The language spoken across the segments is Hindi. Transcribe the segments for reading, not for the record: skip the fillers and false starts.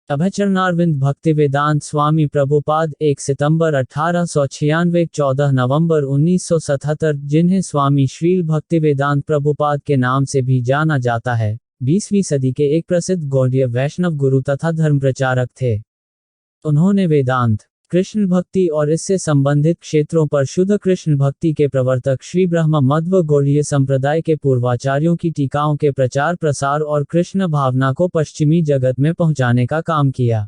अभयचरणारविंद भक्तिवेदांत स्वामी प्रभुपाद 1 सितंबर 1896 14 नवंबर 1977, जिन्हें स्वामी श्रील भक्तिवेदांत प्रभुपाद के नाम से भी जाना जाता है, 20वीं सदी के एक प्रसिद्ध गौड़ीय वैष्णव गुरु तथा धर्म प्रचारक थे। उन्होंने वेदांत, कृष्ण भक्ति और इससे संबंधित क्षेत्रों पर शुद्ध कृष्ण भक्ति के प्रवर्तक श्री ब्रह्म मध्व गौड़ीय संप्रदाय के पूर्वाचार्यों की टीकाओं के प्रचार प्रसार और कृष्ण भावना को पश्चिमी जगत में पहुंचाने का काम किया।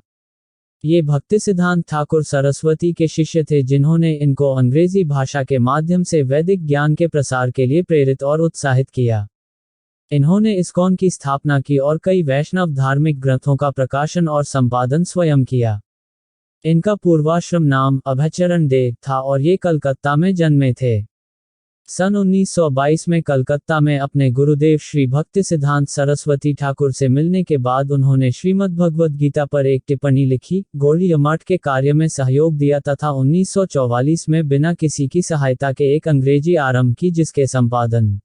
ये भक्ति सिद्धांत ठाकुर सरस्वती के शिष्य थे, जिन्होंने इनको अंग्रेजी भाषा के माध्यम से वैदिक ज्ञान के प्रसार के लिए प्रेरित और उत्साहित किया। इन्होंने इस्कॉन की स्थापना की और कई वैष्णव धार्मिक ग्रंथों का प्रकाशन और संपादन स्वयं किया। इनका पूर्वाश्रम नाम अभयचरण डे था और ये कलकत्ता में जन्मे थे। सन 1922 में कलकत्ता में अपने गुरुदेव श्री भक्ति सिद्धांत सरस्वती ठाकुर से मिलने के बाद उन्होंने श्रीमद् भगवद गीता पर एक टिप्पणी लिखी, गौड़ीय मठ के कार्य में सहयोग दिया तथा 1944 में बिना किसी की सहायता के एक अंग्रेजी आरंभ की, जिसके संपादन,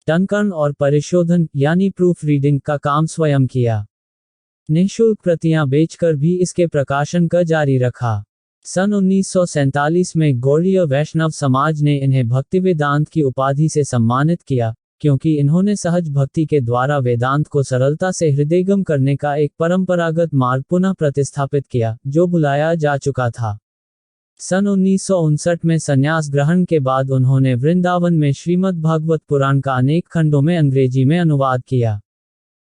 टंकन और परिशोधन यानी प्रूफ रीडिंग का काम स्वयं किया। निःशुल्क प्रतियां बेचकर भी इसके प्रकाशन का जारी रखा। सन 1947 में गौड़ीय वैष्णव समाज ने इन्हें भक्तिवेदांत की उपाधि से सम्मानित किया, क्योंकि इन्होंने सहज भक्ति के द्वारा वेदांत को सरलता से हृदयगम करने का एक परंपरागत मार्ग पुनः प्रतिस्थापित किया, जो भुलाया जा चुका था। सन 1959 में संन्यास ग्रहण के बाद उन्होंने वृंदावन में श्रीमद् भागवत पुराण का अनेक खंडों में अंग्रेजी में अनुवाद किया।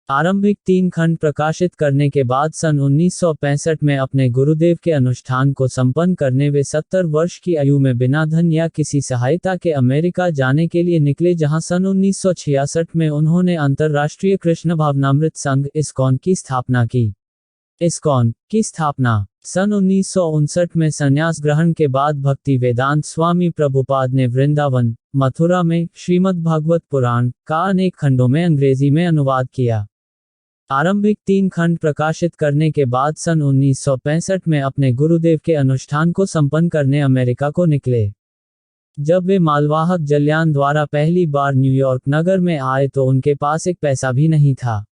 आरंभिक 3 खंड प्रकाशित करने के बाद सन 1965 में अपने गुरुदेव के अनुष्ठान को संपन्न करने वे 70 वर्ष की आयु में बिना धन या किसी सहायता के अमेरिका जाने के लिए निकले, जहां सन 1966 में उन्होंने अंतर्राष्ट्रीय कृष्ण भावनामृत संघ इस्कॉन की स्थापना की। इस्कॉन की स्थापना सन 1959 में संन्यास ग्रहण के बाद भक्ति वेदांत स्वामी प्रभुपाद ने वृंदावन, मथुरा में श्रीमद् भागवत पुराण का अनेक खंडों में अंग्रेजी में अनुवाद किया। आरंभिक 3 खंड प्रकाशित करने के बाद सन 1965 में अपने गुरुदेव के अनुष्ठान को संपन्न करने अमेरिका को निकले। जब वे मालवाहक जलयान द्वारा पहली बार न्यूयॉर्क नगर में आए तो उनके पास एक पैसा भी नहीं था।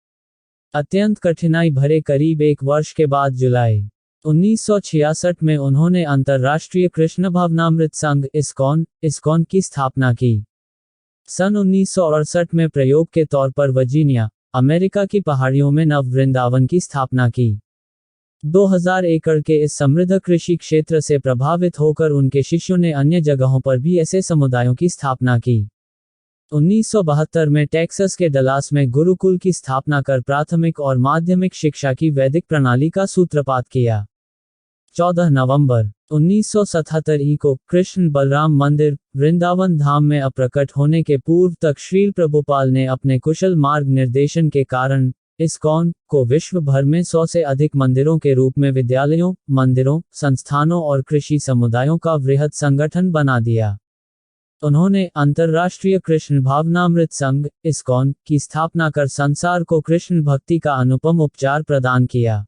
अत्यंत कठिनाई भरे करीब 1 वर्ष के बाद जुलाई 1966 में उन्होंने अंतर्राष्ट्रीय कृष्ण भावनामृत संघ इस्कॉन की स्थापना की। सन 1968 में प्रयोग के तौर पर वर्जीनिया, अमेरिका की पहाड़ियों में नव वृंदावन की स्थापना की। 2000 एकड़ के इस समृद्ध कृषि क्षेत्र से प्रभावित होकर उनके शिष्यों ने अन्य जगहों पर भी ऐसे समुदायों की स्थापना की। 1972 में टेक्सास के डलास में गुरुकुल की स्थापना कर प्राथमिक और माध्यमिक शिक्षा की वैदिक प्रणाली का सूत्रपात किया। 14 नवंबर 1977 को कृष्ण बलराम मंदिर, वृंदावन धाम में अप्रकट होने के पूर्व तक श्रील प्रभुपाल ने अपने कुशल मार्ग निर्देशन के कारण इस्कॉन को विश्व भर में 100 से अधिक मंदिरों के रूप में विद्यालयों, मंदिरों, संस्थानों और कृषि समुदायों का वृहद संगठन बना दिया। उन्होंने अंतर्राष्ट्रीय कृष्ण भावनामृत संघ इस्कॉन की स्थापना कर संसार को कृष्ण भक्ति का अनुपम उपचार प्रदान किया।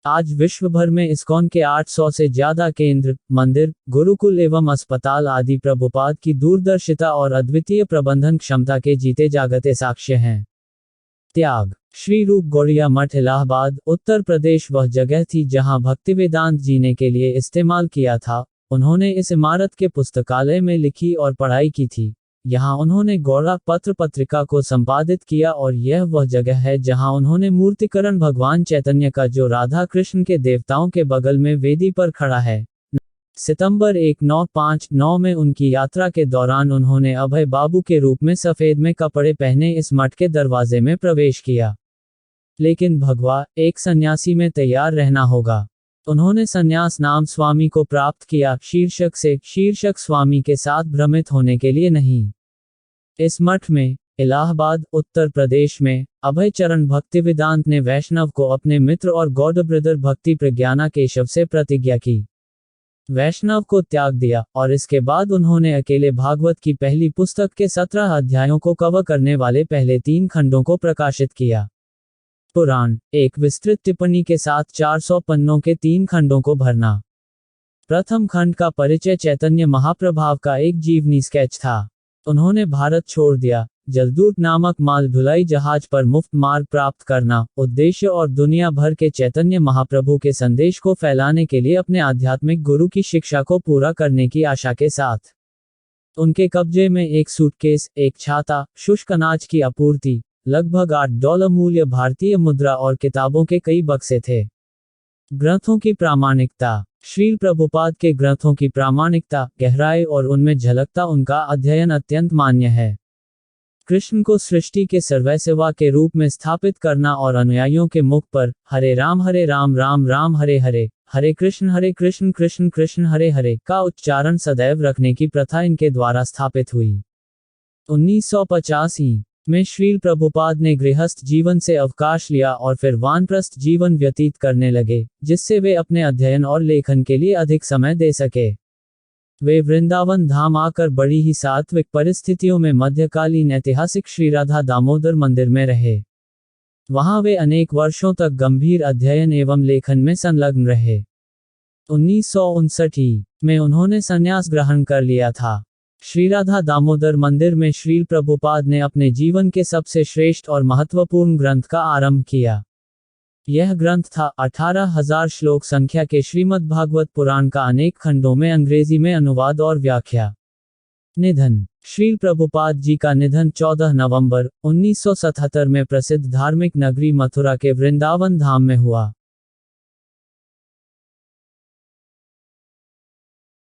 आज विश्व भर में इस्कॉन के 800 से ज्यादा केंद्र, मंदिर, गुरुकुल एवं अस्पताल आदि प्रभुपाद की दूरदर्शिता और अद्वितीय प्रबंधन क्षमता के जीते जागते साक्ष्य हैं। त्याग श्री रूप गौड़िया मठ इलाहाबाद, उत्तर प्रदेश वह जगह थी जहां भक्तिवेदांत जीने के लिए इस्तेमाल किया था। उन्होंने इस इमारत के पुस्तकालय में लिखी और पढ़ाई की थी। यहाँ उन्होंने गौड़ा पत्र पत्रिका को संपादित किया और यह वह जगह है जहाँ उन्होंने मूर्तिकरण भगवान चैतन्य का, जो राधा कृष्ण के देवताओं के बगल में वेदी पर खड़ा है। सितंबर 1959 में उनकी यात्रा के दौरान उन्होंने अभय बाबू के रूप में सफेद में कपड़े पहने इस मठ के दरवाजे में प्रवेश किया। लेकिन भगवा, एक सन्यासी में तैयार रहना होगा। उन्होंने सन्यास नाम स्वामी को प्राप्त किया, शीर्षक स्वामी के साथ भ्रमित होने के लिए नहीं। इस मठ में इलाहाबाद, उत्तर प्रदेश में अभय चरण भक्तिवेदांत ने वैष्णव को अपने मित्र और गॉड ब्रदर भक्ति प्रज्ञाना केशव से प्रतिज्ञा की, वैष्णव को त्याग दिया और इसके बाद उन्होंने अकेले भागवत की पहली पुस्तक के 17 अध्यायों को कवर करने वाले पहले 3 खंडों को प्रकाशित किया। पुराण, एक विस्तृत टिप्पणी के साथ 400 पन्नों के 3 खंडों को भरना। प्रथम खंड का परिचय चैतन्य महाप्रभाव का एक जीवनी स्केच था। उन्होंने भारत छोड़ दिया, जलदूत नामक माल ढुलाई जहाज पर मुफ्त मार्ग प्राप्त करना, उद्देश्य और दुनिया भर के चैतन्य महाप्रभु के संदेश को फैलाने के लिए अपने आध्यात्मिक गुरु की शिक्षा को पूरा करने की आशा के साथ। उनके कब्जे में एक सूटकेस, एक छाता, शुष्क अनाज की आपूर्ति, लगभग $8 मूल्य भारतीय मुद्रा और किताबों के कई बक्से थे। ग्रंथों की प्रामाणिकता। श्रील प्रभुपाद के ग्रंथों की प्रामाणिकता, गहराई और उनमें झलकता उनका अध्ययन अत्यंत मान्य है। कृष्ण को सृष्टि के सर्वैसेवा के रूप में स्थापित करना और अनुयायियों के मुख पर हरे राम राम राम हरे हरे, हरे कृष्ण कृष्ण कृष्ण हरे हरे का उच्चारण सदैव रखने की प्रथा इनके द्वारा स्थापित हुई। 1985 में श्रील प्रभुपाद ने गृहस्थ जीवन से अवकाश लिया और फिर वानप्रस्थ जीवन व्यतीत करने लगे, जिससे वे अपने अध्ययन और लेखन के लिए अधिक समय दे सके। वे वृंदावन धाम आकर बड़ी ही सात्विक परिस्थितियों में मध्यकालीन ऐतिहासिक श्री राधा दामोदर मंदिर में रहे। वहां वे अनेक वर्षों तक गंभीर अध्ययन एवं लेखन में संलग्न रहे। 1959 में उन्होंने संन्यास ग्रहण कर लिया था। श्री राधा दामोदर मंदिर में श्रील प्रभुपाद ने अपने जीवन के सबसे श्रेष्ठ और महत्वपूर्ण ग्रंथ का आरंभ किया। यह ग्रंथ था 18,000 श्लोक संख्या के श्रीमद् भागवत पुराण का अनेक खंडों में अंग्रेजी में अनुवाद और व्याख्या। निधन। श्रील प्रभुपाद जी का निधन 14 नवंबर 1977 में प्रसिद्ध धार्मिक नगरी मथुरा के वृंदावन धाम में हुआ।